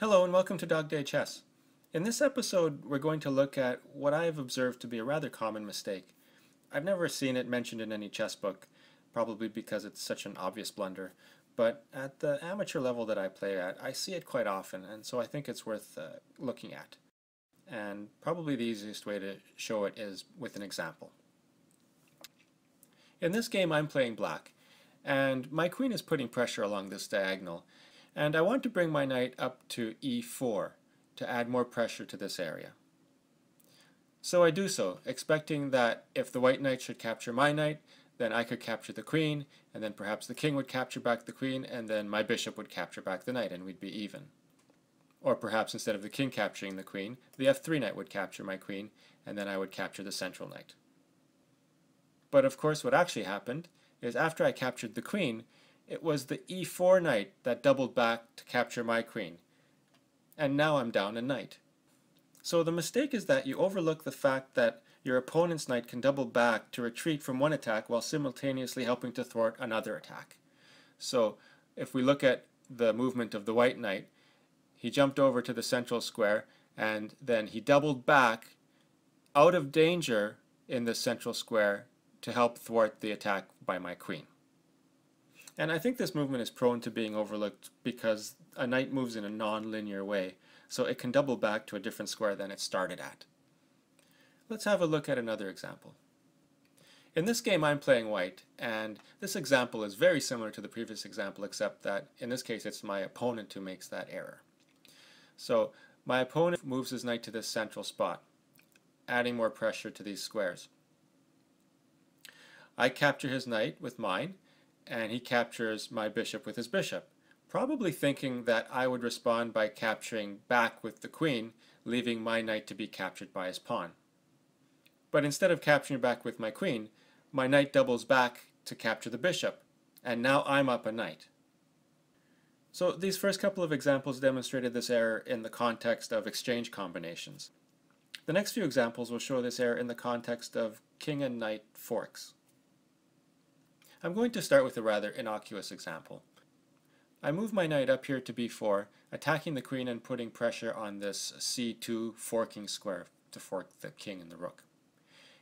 Hello and welcome to Dog Day Chess. In this episode, we're going to look at what I have observed to be a rather common mistake. I've never seen it mentioned in any chess book, probably because it's such an obvious blunder, but at the amateur level that I play at, I see it quite often, and so I think it's worth looking at. And probably the easiest way to show it is with an example. In this game, I'm playing black, and my queen is putting pressure along this diagonal, and I want to bring my knight up to e4 to add more pressure to this area. So I do so, expecting that if the white knight should capture my knight, then I could capture the queen, and then perhaps the king would capture back the queen, and then my bishop would capture back the knight, and we'd be even. Or perhaps instead of the king capturing the queen, the f3 knight would capture my queen, and then I would capture the central knight. But of course what actually happened is after I captured the queen, it was the e4 knight that doubled back to capture my queen. And now I'm down a knight. So the mistake is that you overlook the fact that your opponent's knight can double back to retreat from one attack while simultaneously helping to thwart another attack. So if we look at the movement of the white knight, he jumped over to the central square and then he doubled back out of danger in the central square to help thwart the attack by my queen. And I think this movement is prone to being overlooked because a knight moves in a non-linear way, so it can double back to a different square than it started at. Let's have a look at another example. In this game I'm playing white, and this example is very similar to the previous example, except that in this case it's my opponent who makes that error. So my opponent moves his knight to this central spot, adding more pressure to these squares. I capture his knight with mine, and he captures my bishop with his bishop, probably thinking that I would respond by capturing back with the queen, leaving my knight to be captured by his pawn. But instead of capturing back with my queen, my knight doubles back to capture the bishop, and now I'm up a knight. So these first couple of examples demonstrated this error in the context of exchange combinations. The next few examples will show this error in the context of king and knight forks. I'm going to start with a rather innocuous example. I move my knight up here to b4, attacking the queen and putting pressure on this c2 forking square to fork the king and the rook.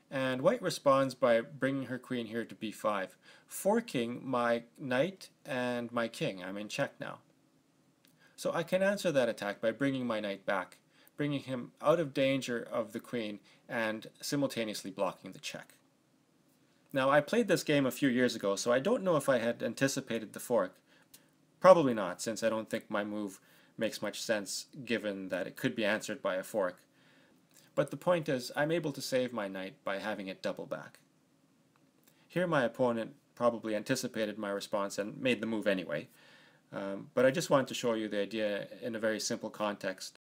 And white responds by bringing her queen here to b5, forking my knight and my king. I'm in check now. So I can answer that attack by bringing my knight back, bringing him out of danger of the queen and simultaneously blocking the check. Now, I played this game a few years ago, so I don't know if I had anticipated the fork. Probably not, since I don't think my move makes much sense given that it could be answered by a fork. But the point is, I'm able to save my knight by having it double back. Here my opponent probably anticipated my response and made the move anyway, but I just wanted to show you the idea in a very simple context.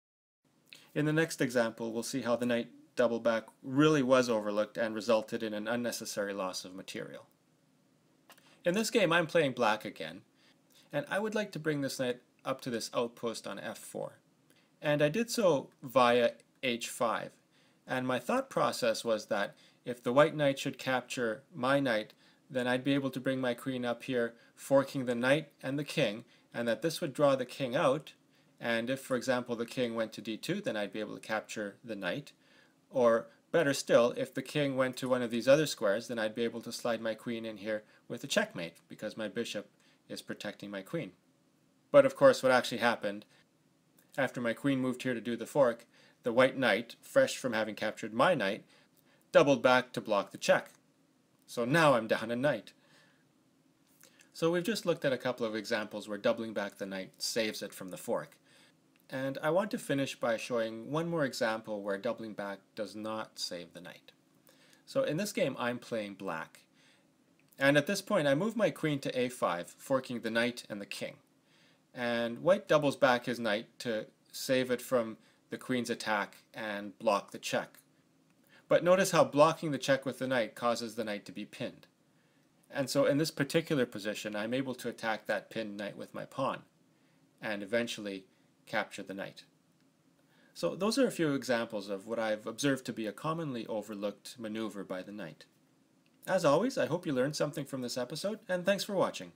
In the next example, we'll see how the knight double back really was overlooked and resulted in an unnecessary loss of material. In this game I'm playing black again, and I would like to bring this knight up to this outpost on f4. And I did so via h5, and my thought process was that if the white knight should capture my knight, then I'd be able to bring my queen up here, forking the knight and the king, and that this would draw the king out, and if, for example, the king went to d2, then I'd be able to capture the knight. Or better still, if the king went to one of these other squares, then I'd be able to slide my queen in here with a checkmate, because my bishop is protecting my queen. But of course what actually happened, after my queen moved here to do the fork, the white knight, fresh from having captured my knight, doubled back to block the check. So now I'm down a knight. So we've just looked at a couple of examples where doubling back the knight saves it from the fork. And I want to finish by showing one more example where doubling back does not save the knight. So in this game I'm playing black. And at this point I move my queen to a5, forking the knight and the king. And white doubles back his knight to save it from the queen's attack and block the check. But notice how blocking the check with the knight causes the knight to be pinned. And so in this particular position I'm able to attack that pinned knight with my pawn, and eventually capture the knight. So those are a few examples of what I've observed to be a commonly overlooked maneuver by the knight. As always, I hope you learned something from this episode, and thanks for watching.